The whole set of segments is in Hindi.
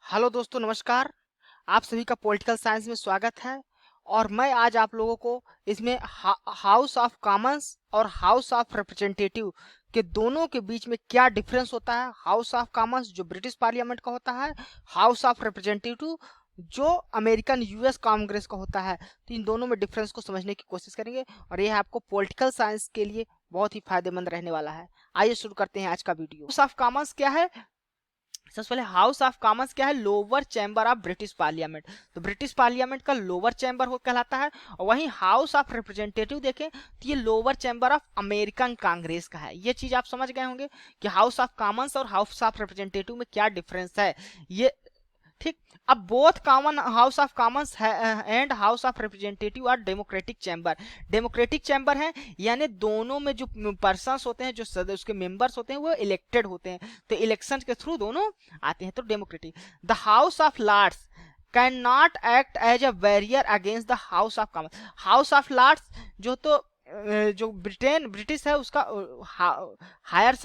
हेलो दोस्तों, नमस्कार। आप सभी का पॉलिटिकल साइंस में स्वागत है। और मैं आज आप लोगों को इसमें हाउस ऑफ कॉमन्स और हाउस ऑफ रिप्रेजेंटेटिव के दोनों के बीच में क्या डिफरेंस होता है। हाउस ऑफ कॉमन्स जो ब्रिटिश पार्लियामेंट का होता है, हाउस ऑफ रिप्रेजेंटेटिव जो अमेरिकन यूएस कांग्रेस का होता है। तो इन दोनों में डिफरेंस को समझने की कोशिश करेंगे और यह आपको पॉलिटिकल साइंस के लिए बहुत ही फायदेमंद रहने वाला है। आइए शुरू करते हैं आज का वीडियो। हाउस ऑफ कॉमन्स क्या है? सबसे पहले हाउस ऑफ कॉमन्स क्या है? Lower chamber of British parliament. तो ब्रिटिश पार्लियामेंट का लोअर चैम्बर हो कहलाता है। और वहीं हाउस ऑफ रिप्रेजेंटेटिव देखें तो ये lower chamber of American Congress का है। ये चीज आप समझ गए होंगे कि हाउस ऑफ कॉमन्स और हाउस ऑफ रिप्रेजेंटेटिव में क्या डिफरेंस है। ये ठीक। अब both common house of Commons and House of Representative are democratic chamber. Democratic chamber हैं, यानी दोनों में जो पर्सन्स होते हैं, जो सदस्य उसके मेंबर्स होते हैं, वो इलेक्टेड होते हैं। तो इलेक्शन के थ्रू दोनों आते हैं, तो democratic. The house of Lord's can not act as a barrier against the house of Commons. House of Lords जो ब्रिटिश है उसका हायर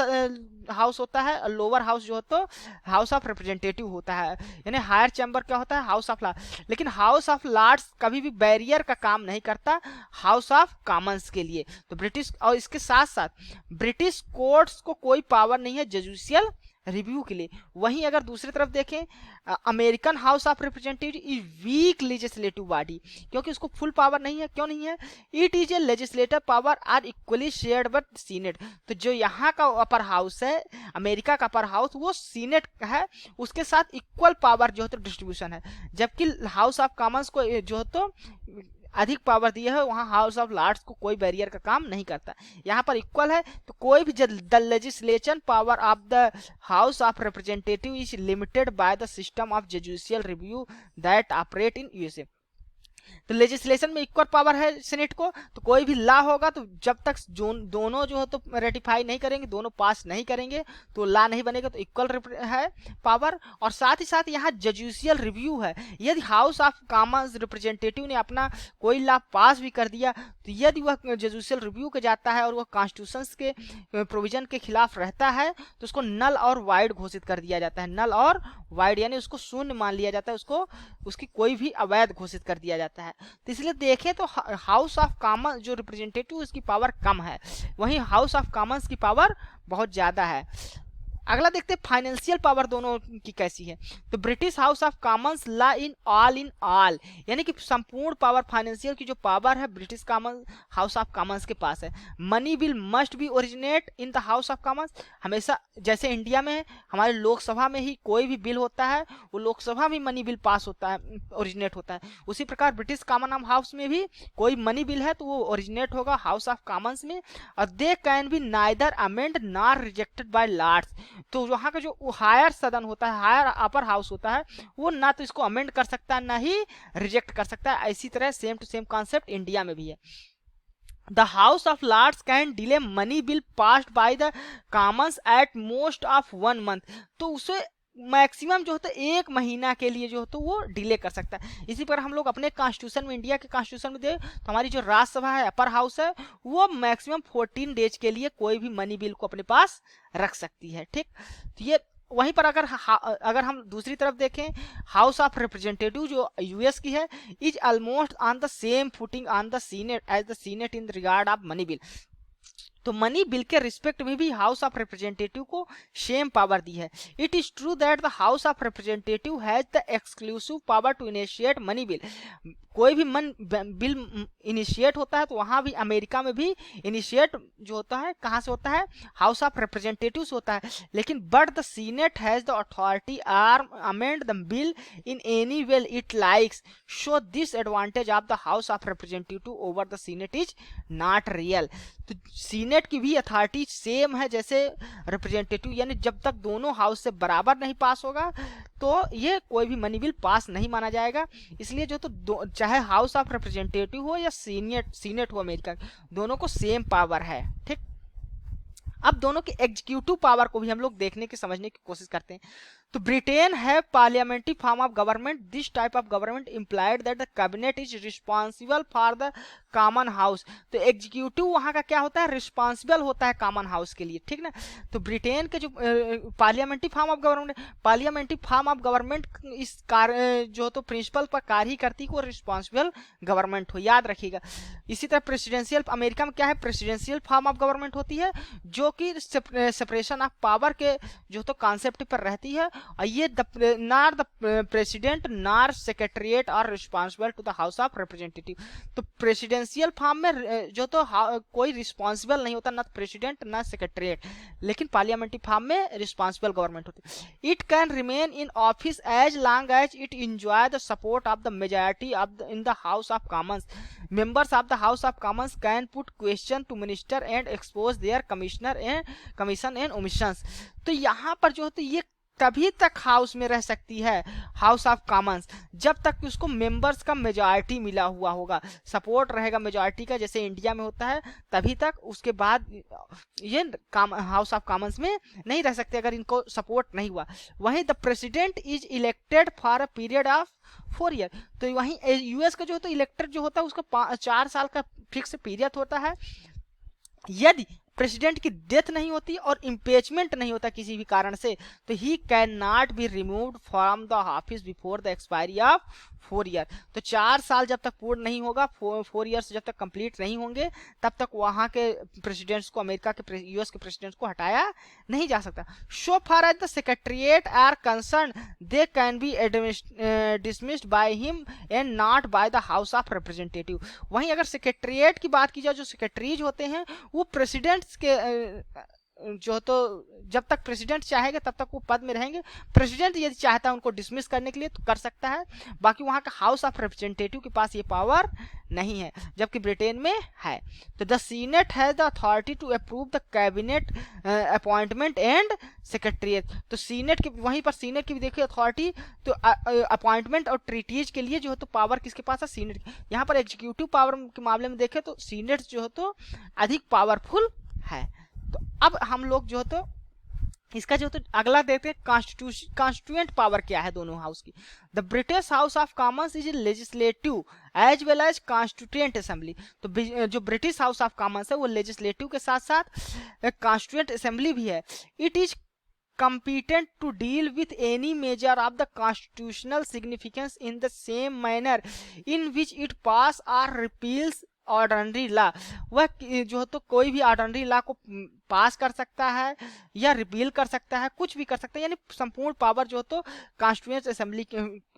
हाउस होता है, और लोअर हाउस जो होता है हाउस ऑफ रिप्रेजेंटेटिव होता है। यानी हायर चैम्बर क्या होता है? House of lords. लेकिन हाउस ऑफ लॉर्ड्स कभी भी बैरियर का काम नहीं करता हाउस ऑफ कॉमन्स के लिए। तो ब्रिटिश, और इसके साथ साथ ब्रिटिश कोर्ट्स को कोई पावर नहीं है जुडिशियल रिव्यू के लिए। वहीं अगर दूसरी तरफ देखें, American house of representative is weak legislative body, क्योंकि उसको फुल पावर नहीं है। क्यों नहीं है? It is a legislative power are equally shared by senate. तो जो यहाँ का अपर हाउस है, अमेरिका का अपर हाउस, वो सीनेट है, उसके साथ इक्वल पावर जो है तो डिस्ट्रीब्यूशन है। जबकि हाउस ऑफ कॉमन्स को जो है तो अधिक पावर दिया है, वहां हाउस ऑफ लॉर्ड्स को कोई बैरियर का काम नहीं करता। यहाँ पर इक्वल है। तो कोई भी the legislation power of the house of representative is limited by the system of judicial review that operate in USA. तो लेजिस्लेशन में इक्वल पावर है सेनेट को। तो कोई भी लॉ होगा तो जब तक दोनों जो है तो रेटिफाई नहीं करेंगे, दोनों पास नहीं करेंगे, तो लॉ नहीं बनेगा। तो इक्वल है पावर। और साथ ही साथ यहाँ जुडिशियल रिव्यू है। यदि हाउस ऑफ कॉमन्स रिप्रेजेंटेटिव ने अपना कोई लॉ पास भी कर दिया, तो यदि वह जुडिशियल रिव्यू के जाता है और वह कॉन्स्टिट्यूशन के प्रोविजन के खिलाफ रहता है, तो उसको नल और वाइड घोषित कर दिया जाता है। नल और वाइड यानी उसको शून्य मान लिया जाता है, उसको उसकी कोई भी अवैध घोषित कर दिया जाता है। तो इसलिए देखें तो हाउस ऑफ कॉमन्स जो रिप्रेजेंटेटिव उसकी पावर कम है, वहीं हाउस ऑफ कॉमन्स की पावर बहुत ज्यादा है। अगला देखते हैं फाइनेंशियल पावर दोनों की कैसी है। तो British house of commons law in all, यानी कि संपूर्ण पावर फाइनेंशियल की जो पावर है British common house of commons के पास है। Money bill must be originate in the house of commons. हमेशा जैसे इंडिया में हमारे लोकसभा में ही कोई भी बिल होता है, वो लोकसभा में मनी बिल पास होता है, ओरिजिनेट होता है। उसी प्रकार ब्रिटिश कॉमन हाउस में भी कोई मनी बिल है तो वो ओरिजिनेट होगा हाउस ऑफ कॉमन्स में। और they can be neither amend nor rejected by lords. तो वहां का जो हायर सदन होता है, हायर अपर हाउस होता है, वो ना तो इसको अमेंड कर सकता है ना ही रिजेक्ट कर सकता है। इसी तरह same to same concept India में भी है। The house of Lord's can delay money bill passed by the commons at most of 1 month. तो उसे मैक्सिमम जो होता है 1 महीना के लिए जो होता है वो डिले कर सकता है। इसी पर हम लोग अपने कॉन्स्टिट्यूशन में, इंडिया के कॉन्स्टिट्यूशन में दे तो हमारी जो राज्यसभा है, अपर हाउस है, वो मैक्सिमम 14 डेज के लिए कोई भी मनी बिल को अपने पास रख सकती है। ठीक। तो ये वहीं पर अगर हम दूसरी तरफ देखें, हाउस ऑफ रिप्रेजेंटेटिव जो यूएस की है, is almost on the same footing on the senate as the senate in regard of money bill. तो मनी बिल के रिस्पेक्ट में भी हाउस ऑफ रिप्रेजेंटेटिव को सेम पावर दी है। It is true that the house of representative has the exclusive power to initiate money bill. कोई भी बिल इनिशिएट होता है तो वहां भी अमेरिका में भी इनिशिएट जो होता है कहां से होता है? हाउस ऑफ रिप्रेजेंटेटिव से होता है। लेकिन but the senate has the authority or amend the bill in any way it likes. So this advantage of the house of representative over the senate is not real. तो सीनेट की भी अथॉरिटी सेम है जैसे रिप्रेजेंटेटिव, यानी जब तक दोनों हाउस से बराबर नहीं पास होगा तो ये कोई भी मनी बिल पास नहीं माना जाएगा। इसलिए जो तो चाहे हाउस ऑफ रिप्रेजेंटेटिव हो या सीनेट हो अमेरिका, दोनों को सेम पावर है। ठीक। अब दोनों की एग्जीक्यूटिव पावर को भी हम लोग देखने की समझने की कोशिश करते हैं। तो ब्रिटेन है parliamentary form of government. This type of government implied that the cabinet is responsible for the common house. तो एग्जीक्यूटिव वहां का क्या होता है, रिस्पॉन्सिबल होता है कॉमन हाउस के लिए, ठीक ना। तो ब्रिटेन के जो पार्लियामेंट्री फॉर्म ऑफ गवर्नमेंट इस कार्य जो तो प्रिंसिपल पर कार्य ही करती है, वो रिस्पॉन्सिबल गवर्नमेंट हो, याद रखिएगा। इसी तरह प्रेसिडेंशियल, अमेरिका में क्या है, प्रेसिडेंशियल फॉर्म ऑफ गवर्नमेंट होती है, जो कि सेपरेशन ऑफ पावर के जो तो कॉन्सेप्ट पर रहती है। और ये not the president nor secretariat are responsible to the house of representative. तो प्रेसिडेंशियल फॉर्म में जो तो कोई रिस्पॉन्सिबल नहीं होता, ना प्रेसिडेंट ना सेक्रेटरीट, लेकिन पार्लियामेंट्री फॉर्म में रिस्पॉन्सिबल गवर्नमेंट होती है। It can remain in office as long as it enjoy the support of the majority of in the house of commons. members of the house of commons can put question to minister and expose their commission and omissions। तो यहाँ पर जो होती ये तभी तक हाउस में रह सकती है, हाउस ऑफ कॉमन्स, जब तक उसको मेंबर्स का मेजॉरिटी मिला हुआ होगा, सपोर्ट रहेगा मेजॉरिटी का, जैसे इंडिया में होता है, तभी तक। उसके बाद ये हाउस ऑफ कॉमन्स में नहीं रह सकते अगर इनको सपोर्ट नहीं हुआ। वहीं the president is elected for a period of 4 year. तो वहीं यूएस का जो होता है इलेक्टेड जो होता है उसका 4 साल का फिक्स पीरियड होता है। यदि प्रेसिडेंट की डेथ नहीं होती और इम्पीचमेंट नहीं होता किसी भी कारण से, तो he can not be removed from the office before the expiry of 4 year. तो 4 साल जब तक पूर्ण नहीं होगा, 4 ईयर्स जब तक कंप्लीट नहीं होंगे, तब तक वहां के प्रेसिडेंट्स को, अमेरिका के यूएस के प्रेसिडेंट्स को हटाया नहीं जा सकता। So far as the secretariat are concern they can be dismissed by him and not by the house of representative. वहीं अगर सेक्रेटरीट की बात की जाए, जो सेक्रेटरीज होते हैं वो प्रेसिडेंट्स के जो तो जब तक प्रेसिडेंट चाहेगा तब तक वो पद में रहेंगे। प्रेसिडेंट यदि चाहता है उनको डिसमिस करने के लिए तो कर सकता है, बाकी वहां का हाउस ऑफ रिप्रेजेंटेटिव के पास ये पावर नहीं है, जबकि ब्रिटेन में है। तो the senate has the authority to approve the cabinet appointment and secretariat. तो सीनेट की, वहीं पर सीनेट की भी देखिए अथॉरिटी, तो अपॉइंटमेंट और ट्रीटीज के लिए जो है तो पावर किसके पास है, सीनेट की। यहाँ पर एग्जीक्यूटिव पावर के मामले में देखें तो सीनेट जो है तो अधिक पावरफुल है। तो अब हम लोग जो तो इसका जो तो अगला देखते हैं, कॉन्स्टिट्यूएंट पावर क्या है दोनों हाउस की। The British house of commons is legislative as well as constituent assembly. तो जो ब्रिटिश हाउस ऑफ कॉमन्स है वो लेजिस्लेटिव के साथ साथ कॉन्स्टिट्यूएंट असेंबली भी है। It is competent to deal with any measure of the constitutional significance in the same manner in which it pass or repeals ordinary law. वह जो तो कोई भी ऑर्डनरी लॉ को पास कर सकता है या रिपील कर सकता है, कुछ भी कर सकता है, यानी संपूर्ण पावर जो तो constituent assembly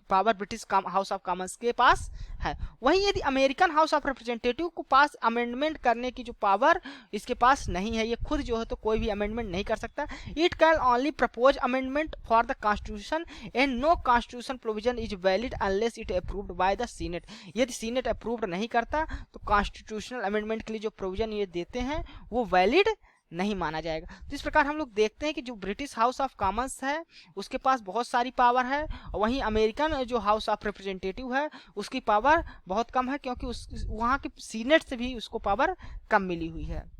power British house of commons के पास है। वहीं यदि अमेरिकन हाउस ऑफ रिप्रेजेंटेटिव को पास अमेंडमेंट करने की जो पावर इसके पास नहीं है, ये खुद जो है तो कोई भी अमेंडमेंट नहीं कर सकता। It can only propose amendment for the constitution and no constitution provision is valid unless it approved by the senate. यदि सीनेट अप्रूव्ड नहीं करता तो कॉन्स्टिट्यूशनल अमेंडमेंट के लिए जो प्रोविजन ये देते हैं वो वैलिड नहीं माना जाएगा। तो इस प्रकार हम लोग देखते हैं कि जो ब्रिटिश हाउस ऑफ कॉमन्स है उसके पास बहुत सारी पावर है, और वहीं अमेरिकन जो हाउस ऑफ रिप्रेजेंटेटिव है उसकी पावर बहुत कम है, क्योंकि वहाँ के सीनेट से भी उसको पावर कम मिली हुई है।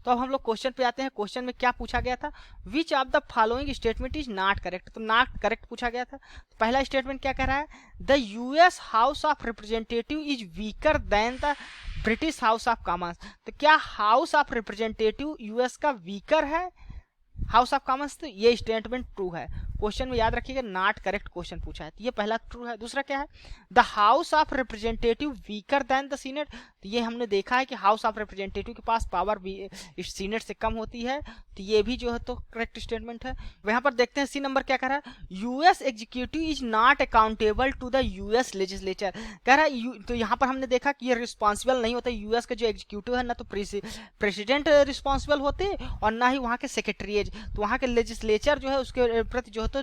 तो अब हम लोग क्वेश्चन पे आते हैं। क्वेश्चन में क्या पूछा गया था, which of the following statement is not correct. तो नॉट करेक्ट पूछा गया था। तो पहला स्टेटमेंट क्या कह रहा है, the US house of representative is weaker then the British house of Commons. तो क्या हाउस ऑफ रिप्रेजेंटेटिव यूएस का वीकर है हाउस ऑफ कॉमन्स? तो ये स्टेटमेंट ट्रू है। क्वेश्चन में याद रखिएगा नॉट करेक्ट क्वेश्चन पूछा है, तो ये पहला ट्रू है। दूसरा क्या है, the house of representative weaker then the senate. तो ये हमने देखा है कि हाउस ऑफ रिप्रेजेंटेटिव के पास पावर भी सीनेट से कम होती है, तो ये भी जो है तो करेक्ट स्टेटमेंट है। यहाँ पर देखते हैं सी नंबर क्या कह रहा है, US executive is not accountable to the US legislature. कह रहा है तो यहाँ पर हमने देखा कि ये रिस्पॉन्सिबल नहीं होता यूएस का जो एग्जीक्यूटिव है, ना तो प्रेसिडेंट रिस्पॉन्सिबल होते और ना ही वहाँ के सेक्रेटरीज। तो वहाँ के लेजिस्लेचर जो है उसके प्रति जो है तो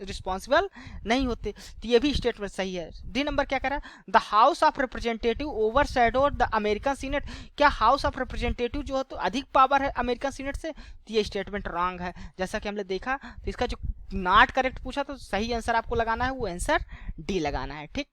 रिस्पॉन्सिबल नहीं होते, तो ये भी स्टेटमेंट सही है। डी नंबर क्या कह रहा है, the house of representative overshadowed the American senate. क्या हाउस ऑफ रिप्रेजेंटेटिव जो है तो अधिक पावर है अमेरिकन सीनेट से? तो ये स्टेटमेंट रॉन्ग है, जैसा कि हमने देखा। तो इसका जो नॉट करेक्ट पूछा तो सही आंसर आपको लगाना है वो आंसर डी लगाना है, ठीक।